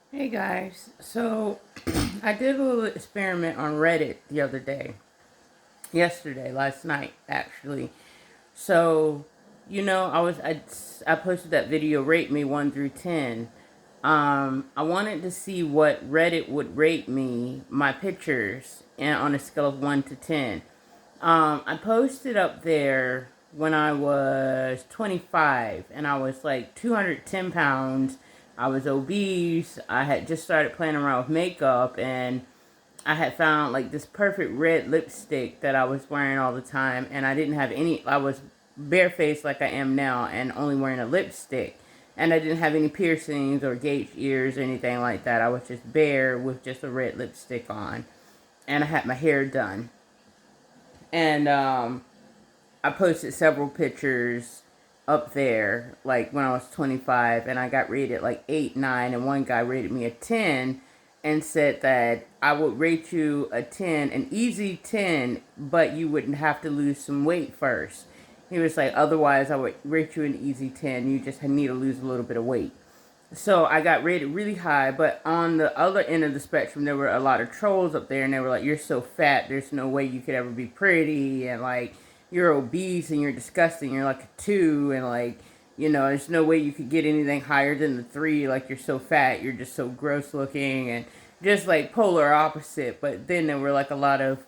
Hey guys, so I did a little experiment on Reddit the other day, last night actually. So, I posted that video, rate me 1 through 10. I wanted to see what Reddit would rate me my pictures and on a scale of 1 to 10. I posted up there when I was 25 and I was like 210 pounds. I was obese. I had just started playing around with makeup and I had found like this perfect red lipstick that I was wearing all the time. And I didn't have any, I was barefaced like I am now and only wearing a lipstick. And I didn't have any piercings or gauged ears or anything like that. I was just bare with just a red lipstick on. And I had my hair done. And I posted several pictures up there, like when I was 25, and I got rated like 8, 9, and one guy rated me a 10 and said that I would rate you a 10, an easy 10, but you wouldn't have to lose some weight first. He was like, otherwise, I would rate you an easy 10. You just need to lose a little bit of weight. So I got rated really high, but on the other end of the spectrum, there were a lot of trolls up there, and they were like, "You're so fat. There's no way you could ever be pretty," and like, "You're obese and you're disgusting. You're like a 2, and like, there's no way you could get anything higher than the 3. Like, you're so fat. You're just so gross looking," and just like polar opposite. But then there were like a lot of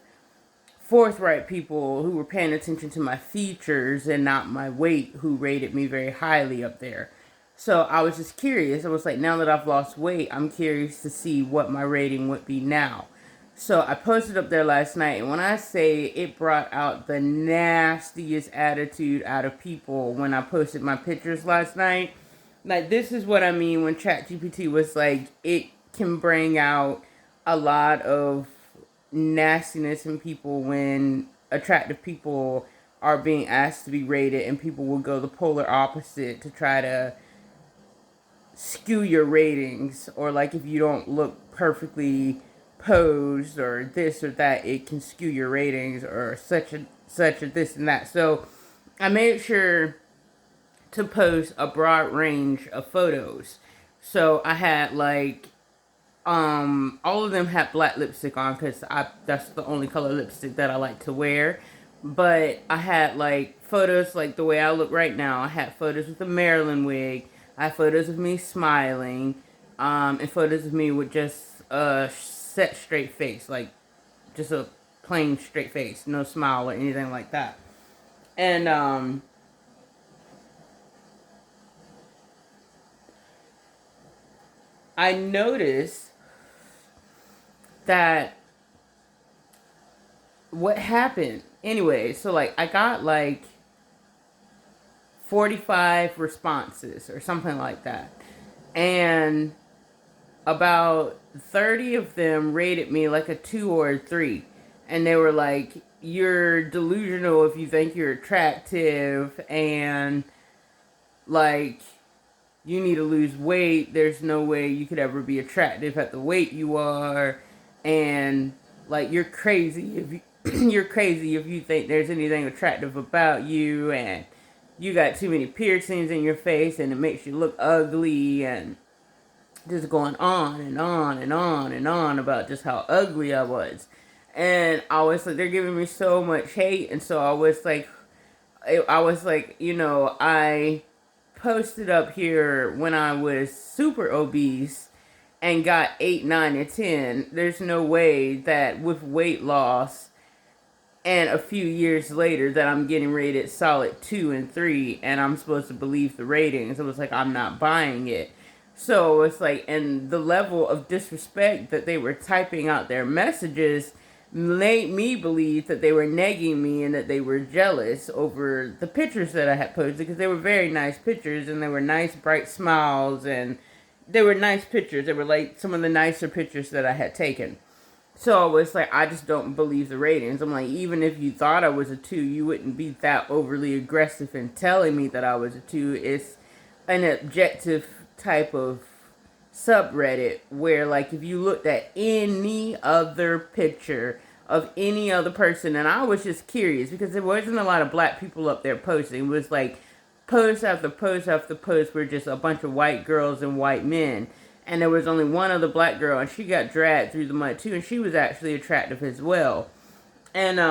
forthright people who were paying attention to my features and not my weight, who rated me very highly up there. So I was just curious. I was like, now that I've lost weight, I'm curious to see what my rating would be now. So I posted up there last night, and when I say it brought out the nastiest attitude out of people when I posted my pictures last night, like this is what I mean when ChatGPT was like, it can bring out a lot of nastiness in people when attractive people are being asked to be rated, and people will go the polar opposite to try to skew your ratings, or like if you don't look perfectly posed or this or that, it can skew your ratings, or such a this and that. So I made sure to post a broad range of photos. So I had like all of them had black lipstick on because I that's the only color lipstick that I like to wear. But I had like photos like the way I look right now. I had photos with a Maryland wig. I had photos of me smiling, and photos of me with just a set straight face, like just a plain straight face, no smile or anything like that. And I noticed that what happened anyway. So like I got like 45 responses or something like that, and about 30 of them rated me like a 2 or a 3, and they were like, "You're delusional if you think you're attractive, and like you need to lose weight. There's no way you could ever be attractive at the weight you are, and like you're crazy if you you're crazy if you think there's anything attractive about you, and you got too many piercings in your face and it makes you look ugly," and just going on and on and on and on about just how ugly I was. And I was like, they're giving me so much hate, and so I was like, I posted up here when I was super obese and got 8, 9, and 10. There's no way that with weight loss and a few years later that I'm getting rated solid 2 and 3, and I'm supposed to believe the ratings. It was like, I'm not buying it. So it's like, and the level of disrespect that they were typing out their messages made me believe that they were negging me and that they were jealous over the pictures that I had posted, because they were very nice pictures and they were nice bright smiles, and they were nice pictures. They were like some of the nicer pictures that I had taken. So I was like, I just don't believe the ratings. I'm like, even if you thought I was a 2, you wouldn't be that overly aggressive in telling me that I was a 2. It's an objective type of subreddit where, like, if you looked at any other picture of any other person, and I was just curious because there wasn't a lot of black people up there posting. It was like post after post after post were just a bunch of white girls and white men. and there was only one other black girl, and she got dragged through the mud too, and she was actually attractive as well. And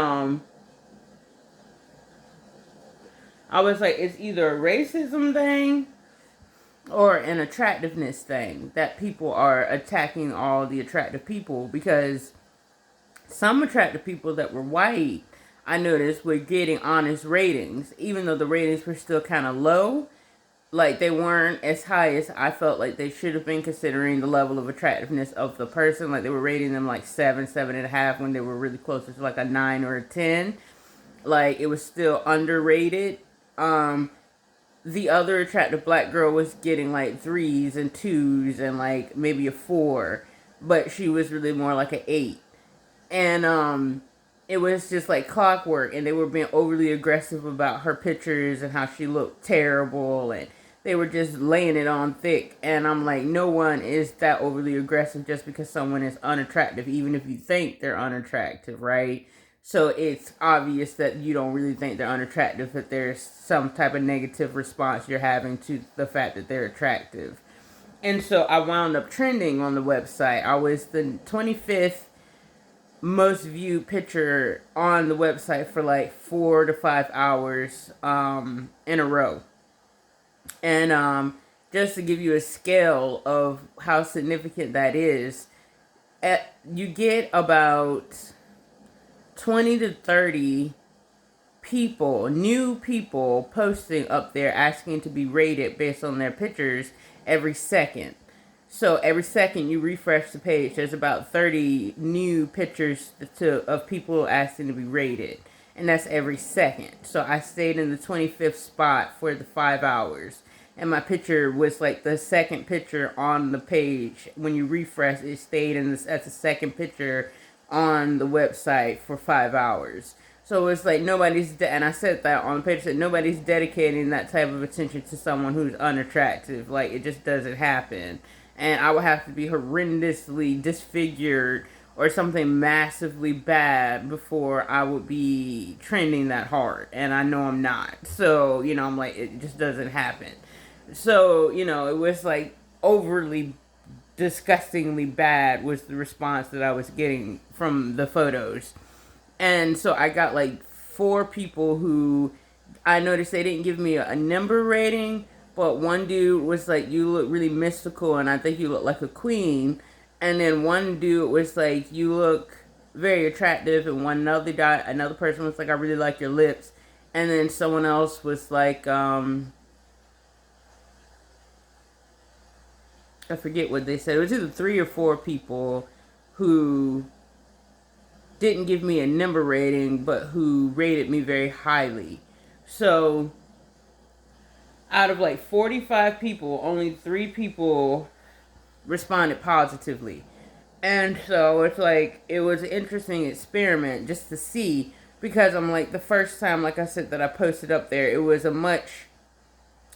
I was like, it's either a racism thing or an attractiveness thing that people are attacking all the attractive people, because some attractive people that were white, I noticed, were getting honest ratings, even though the ratings were still kind of low. Like, they weren't as high as I felt like they should have been, considering the level of attractiveness of the person. Like, they were rating them like 7.5, when they were really closer to like a 9 or a 10. Like, it was still underrated. The other attractive black girl was getting like 3s and 2s and like maybe a 4, but she was really more like an 8. And it was just like clockwork, and they were being overly aggressive about her pictures and how she looked terrible, and they were just laying it on thick. And I'm like, no one is that overly aggressive just because someone is unattractive, even if you think they're unattractive, right? So it's obvious that you don't really think they're unattractive, that there's some type of negative response you're having to the fact that they're attractive. And so I wound up trending on the website. I was the 25th most viewed picture on the website for like 4 to 5 hours in a row. And just to give you a scale of how significant that is, you get about 20 to 30 people, new people, posting up there asking to be rated based on their pictures every second. So every second you refresh the page, there's about 30 new pictures of people asking to be rated. And that's every second. So I stayed in the 25th spot for the 5 hours. And my picture was like the second picture on the page. When you refresh, it stayed as the second picture on the website for 5 hours. So it's like and I said that on the page, that nobody's dedicating that type of attention to someone who's unattractive. Like, it just doesn't happen. And I would have to be horrendously disfigured or something massively bad before I would be trending that hard. And I know I'm not. So, I'm like, it just doesn't happen. So, it was like overly disgustingly bad was the response that I was getting from the photos. And so I got like 4 people who I noticed they didn't give me a number rating, but one dude was like, you look really mystical and I think you look like a queen. And then one dude was like, you look very attractive. And another person was like, I really like your lips. And then someone else was like, I forget what they said. It was either 3 or 4 people who didn't give me a number rating, but who rated me very highly. So, out of like 45 people, only 3 people responded positively. And so, it's like, it was an interesting experiment just to see, because I'm like, the first time, like I said, that I posted up there, it was a much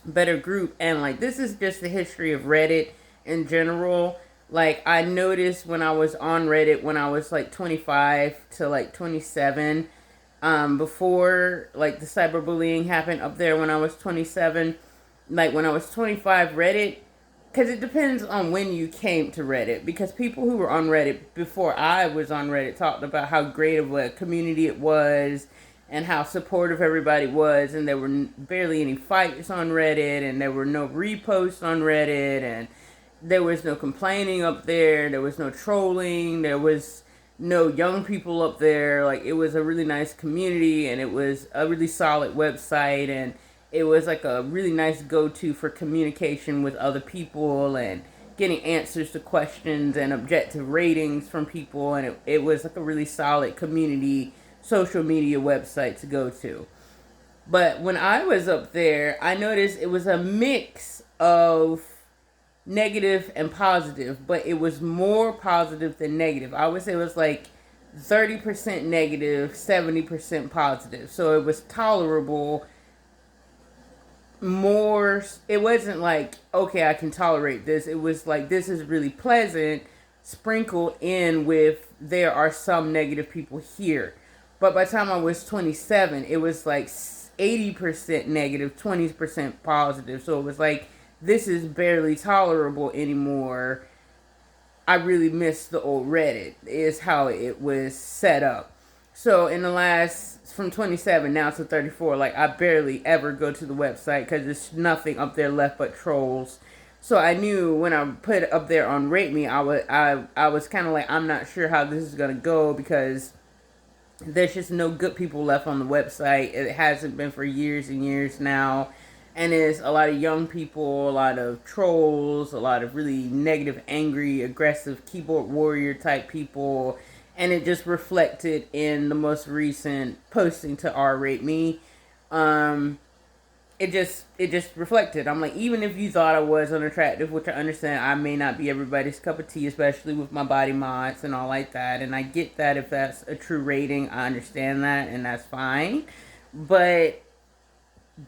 better group. And like, this is just the history of Reddit in general. Like, I noticed when I was on Reddit when I was like 25 to like 27, before like the cyberbullying happened up there when I was 27, like when I was 25, Reddit, because it depends on when you came to Reddit, because people who were on Reddit before I was on Reddit talked about how great of a community it was and how supportive everybody was, and there were barely any fights on Reddit, and there were no reposts on Reddit, and there was no complaining up there. There was no trolling. There was no young people up there. Like, it was a really nice community, and it was a really solid website, and it was like a really nice go-to for communication with other people and getting answers to questions and objective ratings from people. And it was like a really solid community social media website to go to. But when I was up there, I noticed it was a mix of negative and positive, but it was more positive than negative. I would say it was like 30% negative, 70% positive. So it was tolerable more. It wasn't like, okay, I can tolerate this. It was like, this is really pleasant, sprinkled in with, there are some negative people here. But by the time I was 27, it was like 80% negative, 20% positive. So it was like, this is barely tolerable anymore. I really miss the old Reddit, is how it was set up. So in the last, from 27 now to 34, like I barely ever go to the website because there's nothing up there left but trolls. So I knew when I put it up there on RateMe, I was kind of like, I'm not sure how this is gonna go because there's just no good people left on the website. It hasn't been for years and years now. And there's a lot of young people, a lot of trolls, a lot of really negative, angry, aggressive keyboard warrior type people. And it just reflected in the most recent posting to R Rate Me. Um, it just reflected. I'm like, even if you thought I was unattractive, which I understand, I may not be everybody's cup of tea, especially with my body mods and all like that. And I get that if that's a true rating, I understand that, and that's fine. But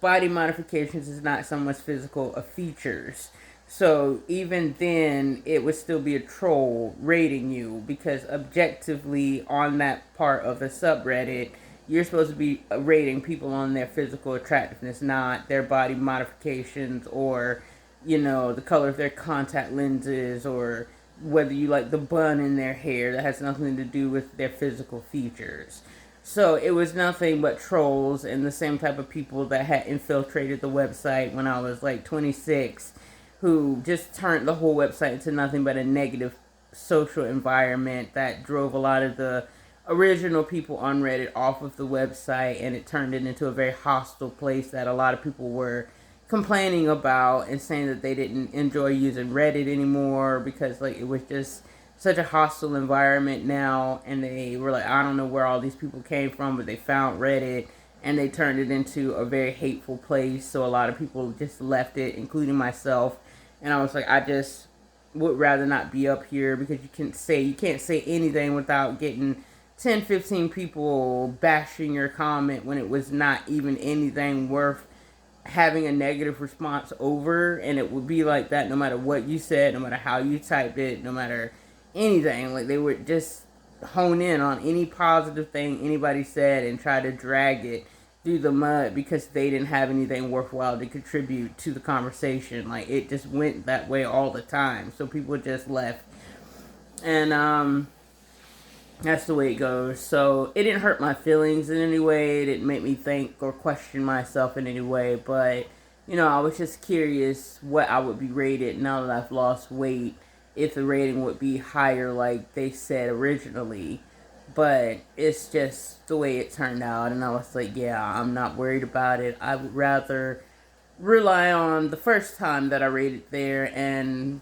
body modifications is not someone's physical features. So even then, it would still be a troll rating you because objectively, on that part of the subreddit, you're supposed to be rating people on their physical attractiveness, not their body modifications or, the color of their contact lenses or whether you like the bun in their hair. That has nothing to do with their physical features. So it was nothing but trolls and the same type of people that had infiltrated the website when I was like 26, who just turned the whole website into nothing but a negative social environment that drove a lot of the original people on Reddit off of the website, and it turned it into a very hostile place that a lot of people were complaining about and saying that they didn't enjoy using Reddit anymore because like it was just such a hostile environment now. And they were like, I don't know where all these people came from, but they found Reddit and they turned it into a very hateful place. So a lot of people just left it, including myself. And I was like, I just would rather not be up here because you can't say anything without getting 10, 15 people bashing your comment when it was not even anything worth having a negative response over. And it would be like that no matter what you said, no matter how you typed it, no matter anything. Like they would just hone in on any positive thing anybody said and try to drag it through the mud because they didn't have anything worthwhile to contribute to the conversation. Like it just went that way all the time. So people just left. And that's the way it goes. So it didn't hurt my feelings in any way. It didn't make me think or question myself in any way. But, I was just curious what I would be rated now that I've lost weight. If the rating would be higher like they said originally. But it's just the way it turned out. And I was like, yeah, I'm not worried about it. I would rather rely on the first time that I rated there and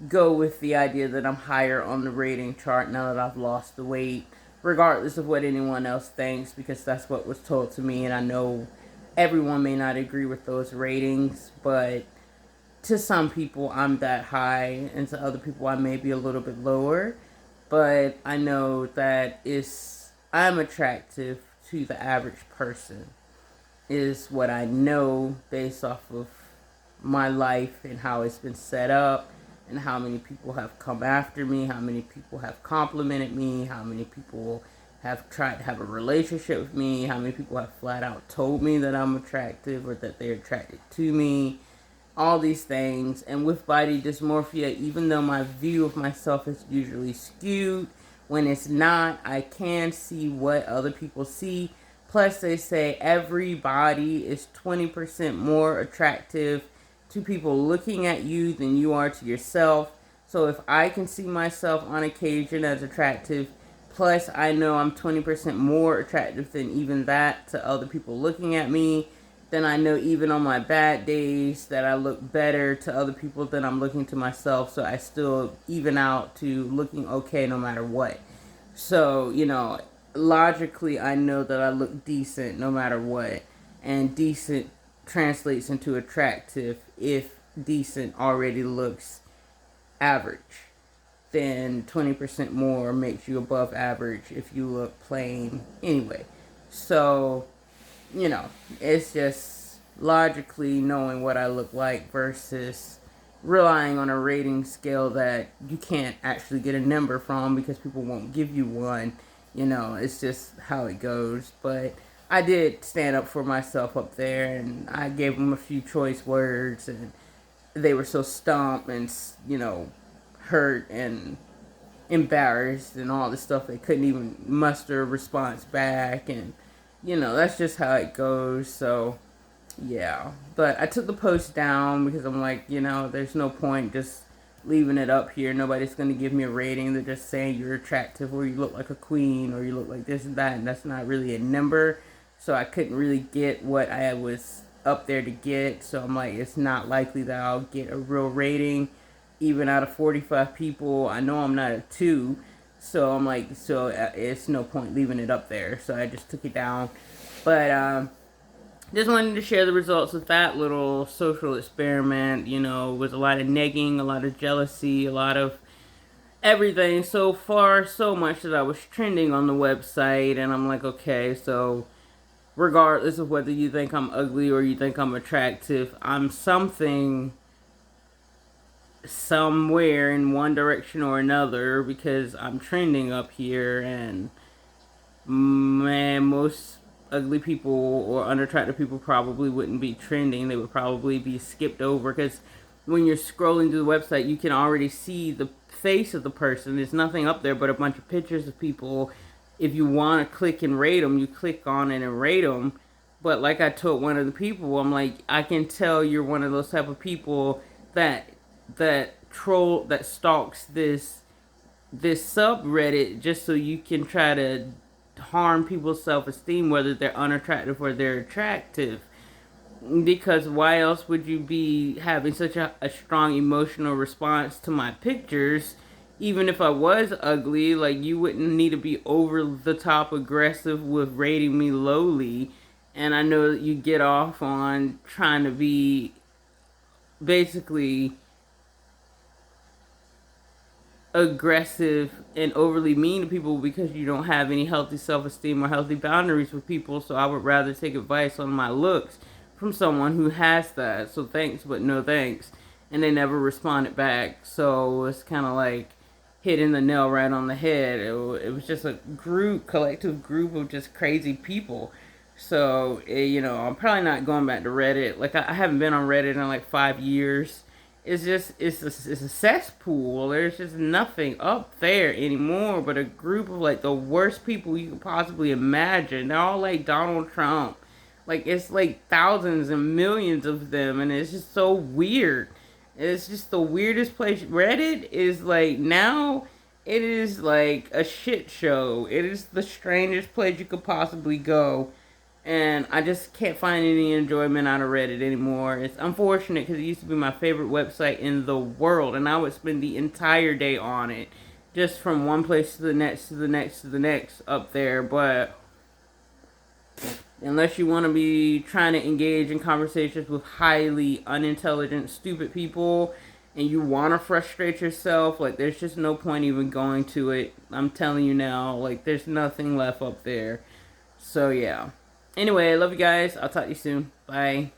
go with the idea that I'm higher on the rating chart now that I've lost the weight, regardless of what anyone else thinks, because that's what was told to me. And I know everyone may not agree with those ratings, but to some people I'm that high, and to other people I may be a little bit lower. But I know that I'm attractive to the average person, is what I know based off of my life and how it's been set up and how many people have come after me, how many people have complimented me, how many people have tried to have a relationship with me, how many people have flat out told me that I'm attractive or that they're attracted to me, all these things. And with body dysmorphia, even though my view of myself is usually skewed, when it's not, I can see what other people see. Plus, they say every body is 20% more attractive to people looking at you than you are to yourself. So if I can see myself on occasion as attractive, plus I know I'm 20% more attractive than even that to other people looking at me, then I know even on my bad days that I look better to other people than I'm looking to myself. So I still even out to looking okay no matter what. So, logically I know that I look decent no matter what. And decent translates into attractive if decent already looks average. Then 20% more makes you above average if you look plain anyway. So, it's just logically knowing what I look like versus relying on a rating scale that you can't actually get a number from because people won't give you one. It's just how it goes. But I did stand up for myself up there, and I gave them a few choice words, and they were so stumped and, hurt and embarrassed and all this stuff. They couldn't even muster a response back, and that's just how it goes. So yeah, but I took the post down because I'm like, there's no point just leaving it up here. Nobody's going to give me a rating. They're just saying you're attractive, or you look like a queen, or you look like this and that, and that's not really a number. So I couldn't really get what I was up there to get. So I'm like, it's not likely that I'll get a real rating. Even out of 45 people, I know I'm not a 2. So I'm like, it's no point leaving it up there. So I just took it down. But just wanted to share the results of that little social experiment. With a lot of negging, a lot of jealousy, a lot of everything. So far, so much that I was trending on the website. And I'm like, okay, so regardless of whether you think I'm ugly or you think I'm attractive, I'm something somewhere in one direction or another, because I'm trending up here. And man, most ugly people or unattractive people probably wouldn't be trending. They would probably be skipped over, because when you're scrolling through the website, you can already see the face of the person. There's nothing up there but a bunch of pictures of people. If you want to click and rate them, you click on it and rate them. But like I told one of the people, I'm like, I can tell you're one of those type of people that troll, that stalks this subreddit just so you can try to harm people's self-esteem, whether they're unattractive or they're attractive. Because why else would you be having such a strong emotional response to my pictures? Even if I was ugly, like, you wouldn't need to be over the top aggressive with rating me lowly. And I know that you get off on trying to be basically aggressive and overly mean to people because you don't have any healthy self-esteem or healthy boundaries with people. So I would rather take advice on my looks from someone who has that. So thanks, but no thanks. And they never responded back. So it's kind of like hitting the nail right on the head. It was just a collective group of just crazy people. So, I'm probably not going back to Reddit. Like, I haven't been on Reddit in like 5 years. It's a cesspool. There's just nothing up there anymore but a group of like the worst people you could possibly imagine. They're all like Donald Trump. Like, it's like thousands and millions of them, and it's just so weird. It's just the weirdest place. Reddit is like, now it is like a shit show. It is the strangest place you could possibly go. And I just can't find any enjoyment out of Reddit anymore. It's unfortunate because it used to be my favorite website in the world. And I would spend the entire day on it. Just from one place to the next, to the next, to the next up there. But unless you want to be trying to engage in conversations with highly unintelligent, stupid people, and you want to frustrate yourself, like, there's just no point even going to it. I'm telling you now, like, there's nothing left up there. So, yeah. Anyway, I love you guys. I'll talk to you soon. Bye.